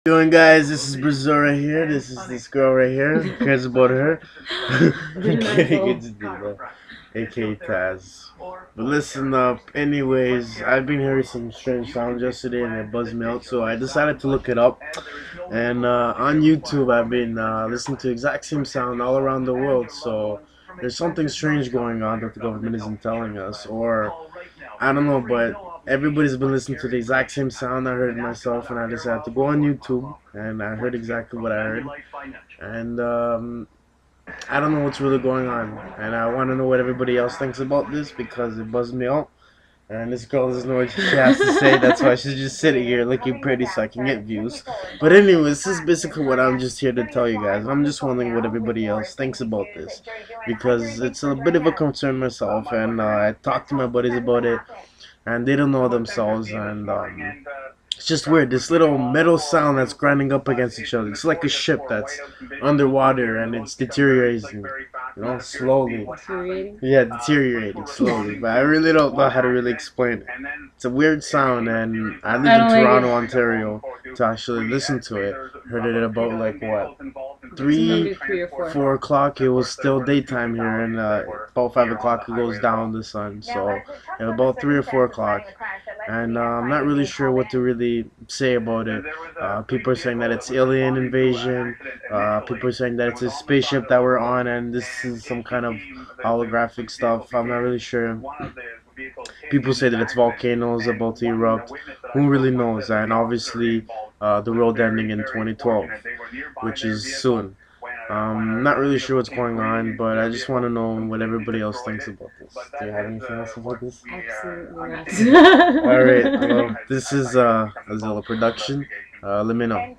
Doing, guys? This is Brazil right here. This is this girl right here. Who cares about her? Okay, good to do that. AKA Taz. But listen up. Anyways, I've been hearing some strange sounds yesterday and it buzzed me out, so I decided to look it up. And on YouTube, I've been listening to the exact same sound all around the world. So there's something strange going on that the government isn't telling us, or I don't know, but everybody's been listening to the exact same sound. I heard it myself, and I decided to go on YouTube, and I heard exactly what I heard. And I don't know what's really going on, and I want to know what everybody else thinks about this because it buzzed me out. And this girl doesn't know what she has to say. That's why she's just sitting here looking pretty so I can get views. But anyways, this is basically what I'm just here to tell you guys. I'm just wondering what everybody else thinks about this. Because it's a bit of a concern myself. And I talked to my buddies about it. And they don't know themselves. And it's just weird. This little metal sound that's grinding up against each other. It's like a ship that's underwater and it's deteriorating. Slowly. Deteriorating? Yeah, deteriorating slowly. But I really don't know how to really explain it. It's a weird sound, and I live in Toronto, Ontario, to actually listen to it. Heard it at about like what, Maybe 3, three or four. 4 o'clock. It was still daytime here, and about 5 o'clock it goes down the sun. So at about 3 or 4 o'clock, and I'm not really sure what to really say about it. People are saying that it's alien invasion. People are saying that it's a spaceship that we're on, and this is some kind of holographic stuff. I'm not really sure. People say that it's volcanoes about to erupt. Who really knows? And obviously, the world ending in 2012, which is soon. Not really sure what's going on, but I just want to know what everybody else thinks about this. Do you have anything else about this? Absolutely not. Alright, well, this is a Zilla production. Let me know.